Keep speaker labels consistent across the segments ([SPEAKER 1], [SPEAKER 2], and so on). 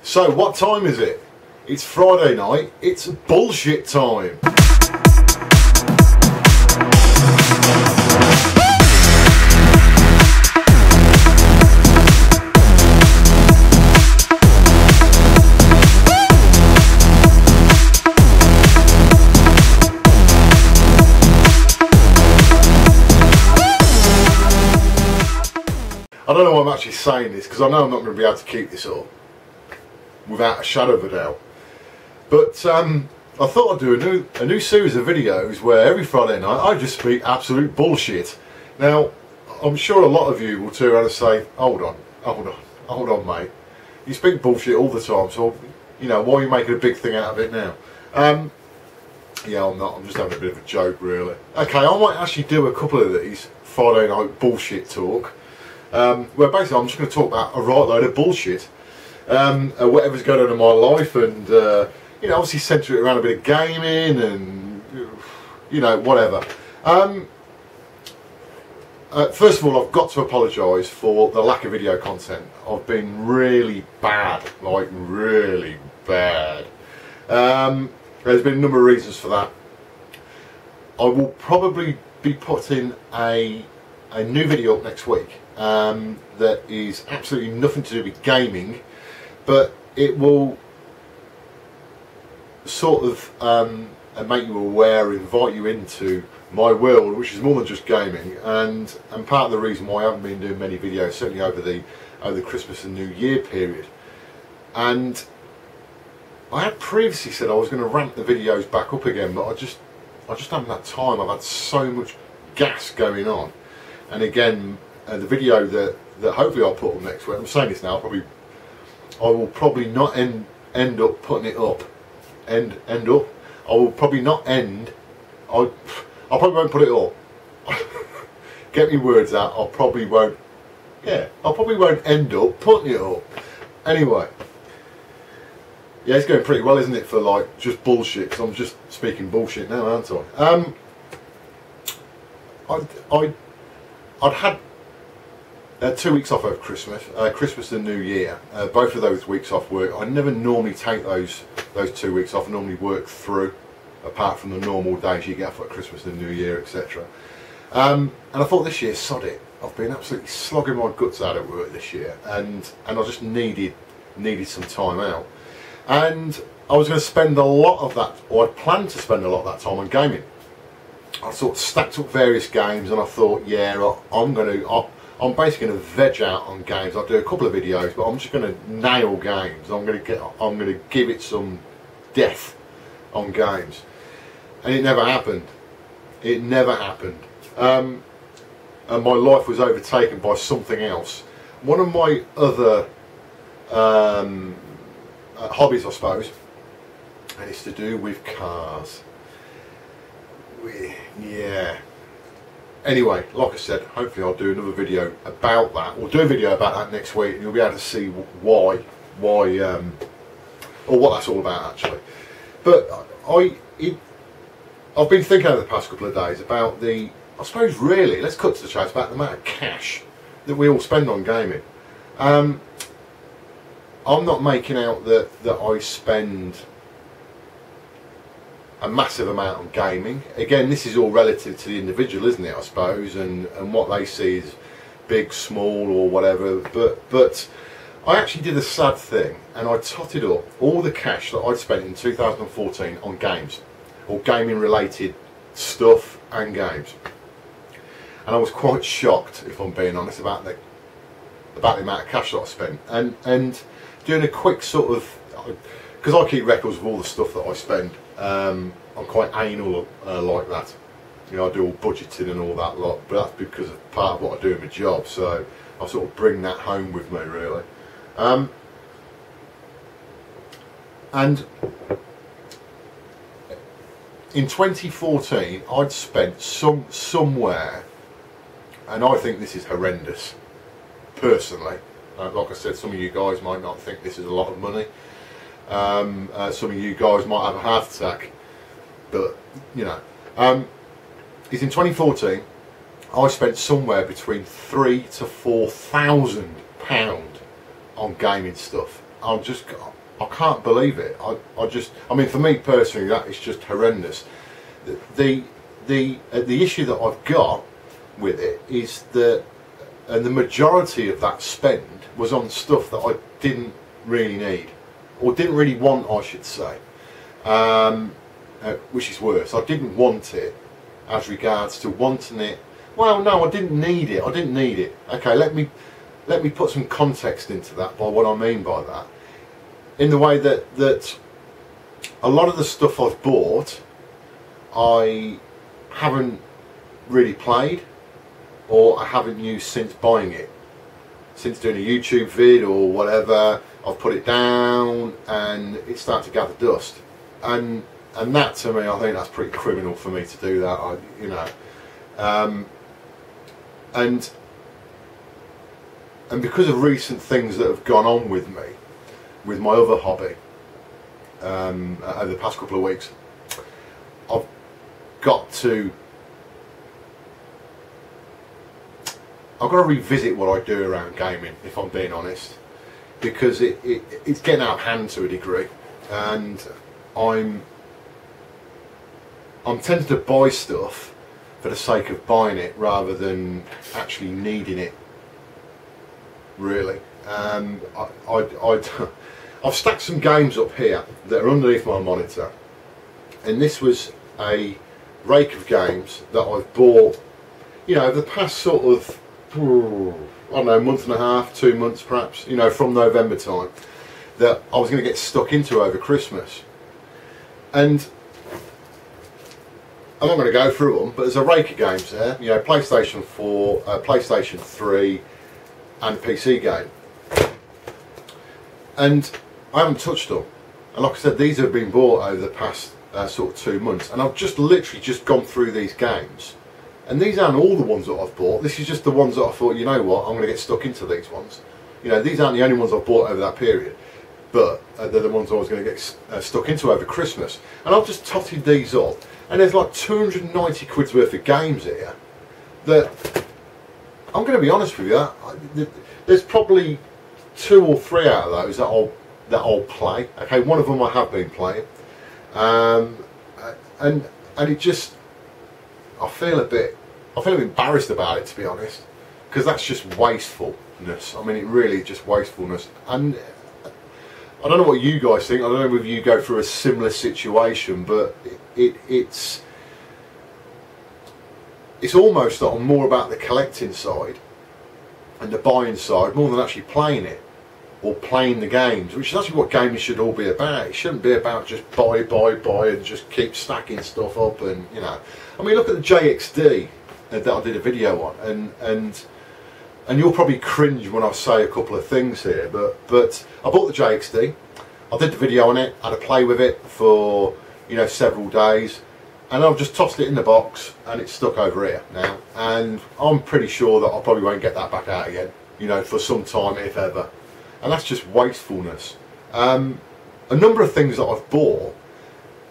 [SPEAKER 1] So what time is it? It's Friday night, it's bullshit time. I don't know why I'm actually saying this, because I know I'm not going to be able to keep this up without a shadow of a doubt. But I thought I'd do a new series of videos where every Friday night I just speak absolute bullshit. Now, I'm sure a lot of you will turn around and say, hold on mate, you speak bullshit all the time, so you know, why are you making a big thing out of it now? Yeah, I'm not, I'm just having a bit of a joke really. Okay, I might actually do a couple of these Friday night bullshit talk, where basically I'm just going to talk about a right load of bullshit, whatever's going on in my life, and you know, obviously centre it around a bit of gaming and you know, whatever. First of all, I've got to apologise for the lack of video content. I've been really bad, like really bad. There's been a number of reasons for that. I will probably be putting a new video up next week that is absolutely nothing to do with gaming, but it will sort of make you aware, invite you into my world, which is more than just gaming, and part of the reason why I haven't been doing many videos, certainly over the Christmas and New Year period. And I had previously said I was going to ramp the videos back up again, but I just haven't had time. I've had so much gas going on, and again, the video that hopefully I'll put up next week, I'm saying this now, I will probably not end up putting it up. I will probably not end. I probably won't put it up. Get me words out. I probably won't. Yeah, I probably won't end up putting it up. Anyway, yeah, it's going pretty well, isn't it? For like just bullshit, because I'm just speaking bullshit now, aren't I? I'd had 2 weeks off over Christmas, Christmas and New Year. Both of those weeks off work. I never normally take those 2 weeks off. I normally work through, apart from the normal days you get for Christmas and New Year, etc. And I thought this year, sod it. I've been absolutely slogging my guts out at work this year, and I just needed some time out. And I was going to spend a lot of that, or I'd planned to spend a lot of that time on gaming. I sort of stacked up various games, and I thought, yeah, I'm basically going to veg out on games. I'll do a couple of videos, but I'm just going to nail games. I'm going to give it some death on games, and it never happened. It never happened. And my life was overtaken by something else. One of my other hobbies, I suppose, and it's to do with cars. Yeah. Anyway, like I said, hopefully I'll do another video about that. We'll do a video about that next week, and you'll be able to see why, or what that's all about actually. But I've been thinking over the past couple of days about I suppose really, let's cut to the chase, about the amount of cash that we all spend on gaming. I'm not making out that I spend a massive amount on gaming. Again, this is all relative to the individual, isn't it, I suppose, and what they see is big, small, or whatever. But I actually did a sad thing, and I totted up all the cash that I'd spent in 2014 on games, or gaming related stuff and games. And I was quite shocked, if I'm being honest, about the amount of cash that I spent. And doing a quick sort of, because I keep records of all the stuff that I spend. I'm quite anal like that. You know, I do all budgeting and all that lot, but that's because of part of what I do in my job, so I sort of bring that home with me really. And in 2014 I'd spent somewhere, and I think this is horrendous personally. Like I said, some of you guys might not think this is a lot of money. Some of you guys might have a heart attack, but you know, is in 2014 I spent somewhere between £3,000 to £4,000 on gaming stuff. I can't believe it. I mean, for me personally, that is just horrendous. The issue that I've got with it is that, and the majority of that spend was on stuff that I didn't really need, or didn't really want, I should say, which is worse. I didn't want it as regards to wanting it. Well, no, I didn't need it. I didn't need it. Okay, let me put some context into that by what I mean by that. In the way that a lot of the stuff I've bought, I haven't really played, or I haven't used since buying it. Since doing a YouTube vid or whatever, I've put it down and it's starting to gather dust. And that, to me, I think that's pretty criminal for me to do that. You know, and because of recent things that have gone on with me, with my other hobby, over the past couple of weeks, I've got to revisit what I do around gaming, if I'm being honest, because it's getting out of hand to a degree, and I'm tempted to buy stuff for the sake of buying it rather than actually needing it. Really, I've stacked some games up here that are underneath my monitor, and this was a rake of games that I've bought, you know, over the past sort of, I don't know, month and a half, 2 months perhaps, you know, from November time, that I was going to get stuck into over Christmas. And I'm not going to go through them, but there's a rake of games there, you know, PlayStation 4, PlayStation 3 and a PC game. And I haven't touched them. And like I said, these have been bought over the past sort of 2 months, and I've just literally just gone through these games. And these aren't all the ones that I've bought. This is just the ones that I thought, you know what, I'm going to get stuck into these ones. You know, these aren't the only ones I've bought over that period, but they're the ones I was going to get stuck into over Christmas. And I've just totted these up, and there's like 290 quid's worth of games here that, I'm going to be honest with you, there's probably 2 or 3 out of those that I'll play. Okay, one of them I have been playing, and it just, I feel a bit embarrassed about it, to be honest, because that's just wastefulness. I mean, it really is just wastefulness. And I don't know what you guys think. I don't know whether you go through a similar situation, but it's almost that I'm more about the collecting side and the buying side more than actually playing it or playing the games, which is actually what gaming should all be about. It shouldn't be about just buy and just keep stacking stuff up. And you know, I mean, look at the JXD that I did a video on, and you'll probably cringe when I say a couple of things here, but I bought the JXD, I did the video on it, I had a play with it for, you know, several days, and I've just tossed it in the box and it's stuck over here now, and I'm pretty sure that I probably won't get that back out again, you know, for some time, if ever. And that's just wastefulness. A number of things that I've bought,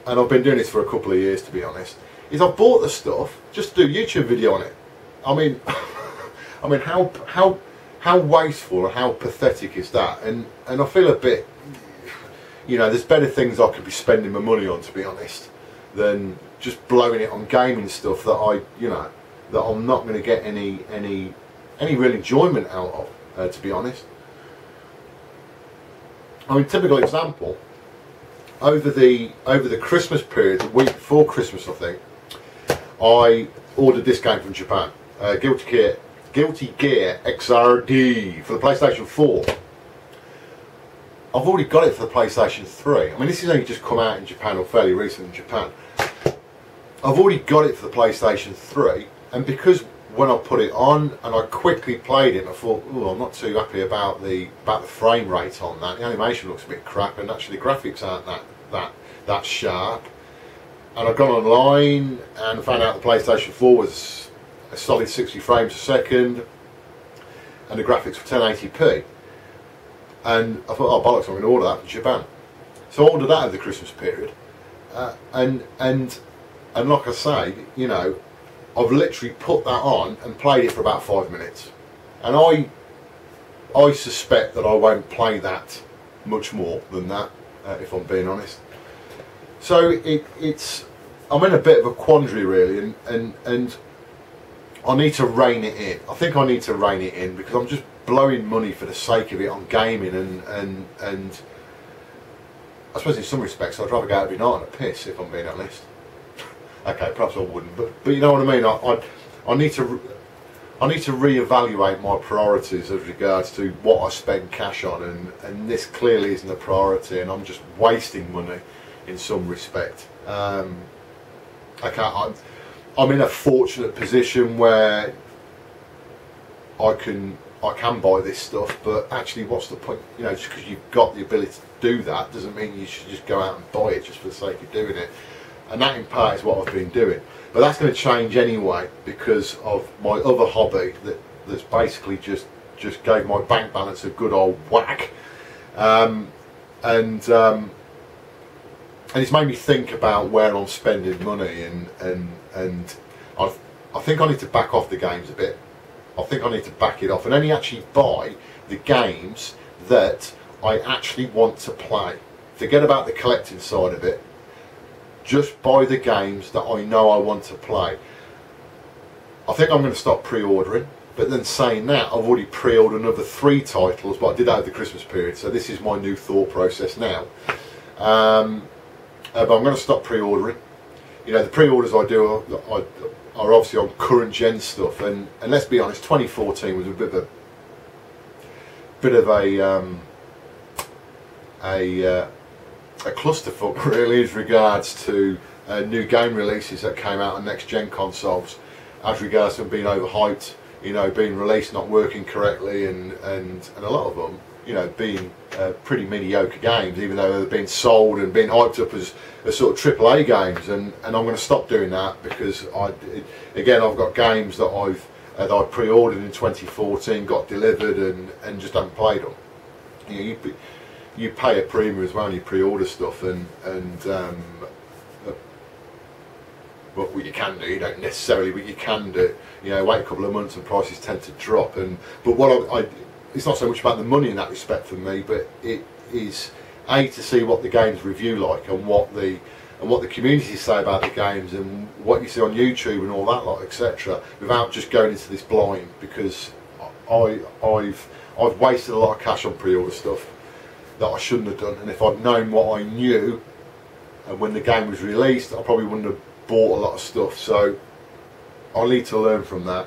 [SPEAKER 1] and I've been doing this for a couple of years, to be honest, is I've bought the stuff just to do a YouTube video on it. I mean, I mean, how wasteful and how pathetic is that? And I feel a bit, you know, there's better things I could be spending my money on, to be honest, than just blowing it on gaming stuff that that I'm not going to get any real enjoyment out of, to be honest. I mean, typical example, over the Christmas period, the week before Christmas, I think, I ordered this game from Japan, Guilty Gear XRD for the PlayStation 4. I've already got it for the PlayStation 3. I mean, this has only just come out in Japan, or fairly recent in Japan. I've already got it for the PlayStation 3, and because when I put it on and I quickly played it, I thought, oh, I'm not too happy about the frame rate on that. The animation looks a bit crap, and actually the graphics aren't that sharp. And I've gone online and found out the PlayStation 4 was a solid 60 frames a second, and the graphics were 1080p. And I thought, oh bollocks, I'm going to order that from Japan. So I ordered that over the Christmas period, and like I say, you know, I've literally put that on and played it for about 5 minutes, and I suspect that I won't play that much more than that, if I'm being honest. So I'm in a bit of a quandary really, and I need to rein it in. I think I need to rein it in because I'm just blowing money for the sake of it on gaming, and I suppose in some respects I'd rather go out every night on a piss, if I'm being honest. Okay, perhaps I wouldn't, but you know what I mean. I need to reevaluate my priorities as regards to what I spend cash on, and this clearly isn't a priority, and I'm just wasting money in some respect. I'm in a fortunate position where I can buy this stuff, but actually, what's the point? You know, just because you've got the ability to do that doesn't mean you should just go out and buy it just for the sake of doing it. And that in part is what I've been doing. But that's going to change anyway because of my other hobby that's basically just gave my bank balance a good old whack, and it's made me think about where I'm spending money, and I think I need to back off the games a bit. I think I need to back it off and only actually buy the games that I actually want to play. Forget about the collecting side of it. Just buy the games that I know I want to play. I think I'm going to stop pre-ordering, but then saying that, I've already pre-ordered another 3 titles, but I did that over the Christmas period, so this is my new thought process now. But I'm going to stop pre-ordering. You know, the pre-orders I do are obviously on current gen stuff, and let's be honest, 2014 was a bit of a clusterfuck really as regards to new game releases that came out on next gen consoles, as regards to them being overhyped, you know, being released not working correctly, and a lot of them, you know, being pretty mediocre games, even though they're being sold and being hyped up as sort of AAA games, and I'm going to stop doing that because again I've got games that I pre-ordered in 2014, got delivered, and just haven't played them. You know, you pay a premium as well when you pre-order stuff, and what you can do, you don't necessarily, but you can do, you know, wait a couple of months and prices tend to drop, but what it's not so much about the money in that respect for me, but it is to see what the games review like, and what the community say about the games, and what you see on YouTube and all that lot, etc., without just going into this blind, because I've wasted a lot of cash on pre-order stuff that I shouldn't have done, and if I'd known what I knew and when the game was released, I probably wouldn't have bought a lot of stuff. So I need to learn from that.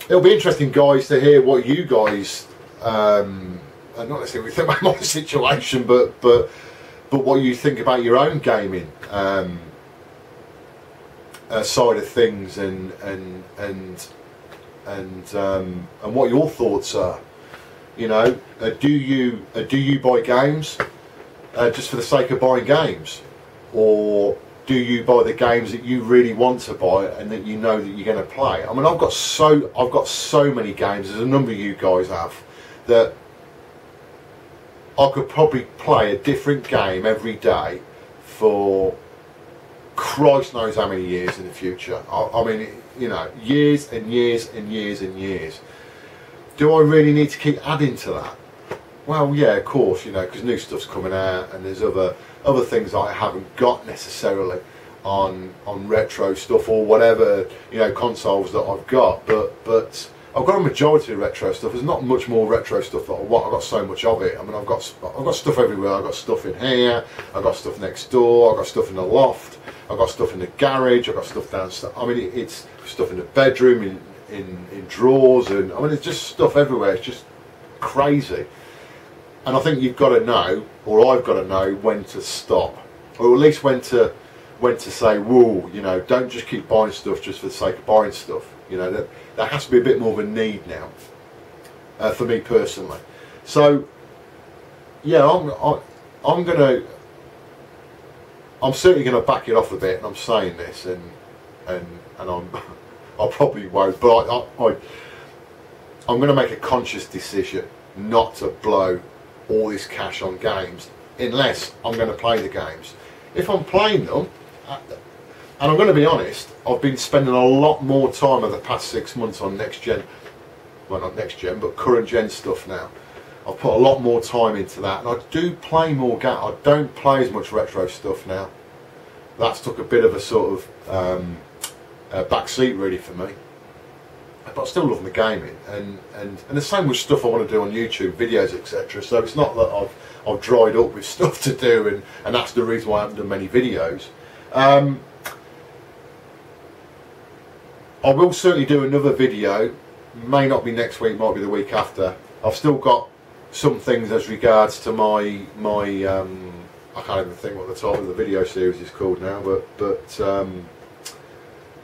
[SPEAKER 1] It'll be interesting, guys, to hear what you guys, not necessarily think about my situation, but what you think about your own gaming side of things, and what your thoughts are. You know, do you buy games just for the sake of buying games, or do you buy the games that you really want to buy and that you know that you're going to play? I mean, I've got so many games, as a number of you guys have, that I could probably play a different game every day for Christ knows how many years in the future. I mean, you know, years and years and years and years. Do I really need to keep adding to that? Well, yeah, of course, you know, because new stuff's coming out, and there's other things that I haven't got necessarily on retro stuff or whatever, you know, consoles that I've got. But I've got a majority of retro stuff. There's not much more retro stuff that I want. I've got so much of it. I mean, I've got stuff everywhere. I've got stuff in here. I've got stuff next door. I've got stuff in the loft. I've got stuff in the garage. I've got stuff downstairs. I mean, it's stuff in the bedroom, in drawers, and I mean, it's just stuff everywhere. It's just crazy. And I think you've got to know, or I've got to know, when to stop, or at least when to say, whoa, you know, don't just keep buying stuff just for the sake of buying stuff. You know, that there has to be a bit more of a need now, for me personally. So yeah, I'm certainly going to back it off a bit, and I'm saying this, and I probably won't, but I'm going to make a conscious decision not to blow all this cash on games unless I'm going to play the games. If I'm playing them, and I'm going to be honest, I've been spending a lot more time over the past 6 months on next gen, well, not next gen, but current gen stuff now. I've put a lot more time into that, and I do play more I don't play as much retro stuff now. That's took a bit of a sort of back seat really for me. But I still love the gaming, and the same with stuff I want to do on YouTube, videos, etc. So it's not that I've dried up with stuff to do, and that's the reason why I haven't done many videos. I will certainly do another video. May not be next week, might be the week after. I've still got some things as regards to my I can't even think what the title of the video series is called now, but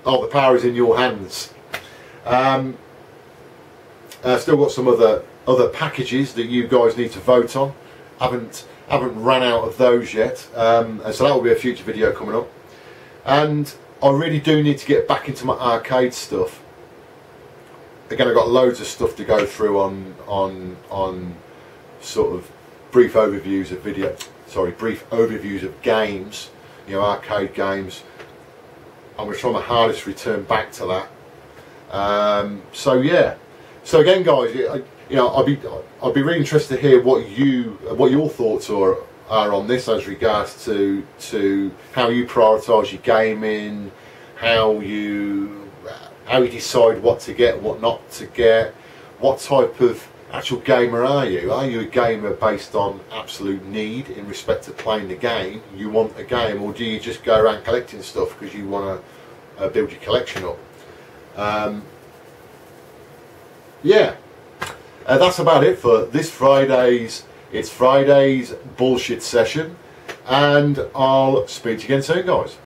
[SPEAKER 1] oh, the power is in your hands. Still got some other packages that you guys need to vote on. Haven't ran out of those yet, and so that will be a future video coming up. And I really do need to get back into my arcade stuff. Again, I've got loads of stuff to go through on sort of brief overviews of games, you know, arcade games. I'm going to try my hardest to return back to that. So yeah. So again, guys, you know, I'd be really interested to hear what your thoughts are on this as regards to how you prioritise your gaming, how you decide what to get, what not to get, what type of actual gamer are you? Are you a gamer based on absolute need in respect to playing the game? You want a game, or do you just go around collecting stuff because you want to build your collection up? Yeah, that's about it for this Friday's bullshit session, and I'll speak to you again soon, guys.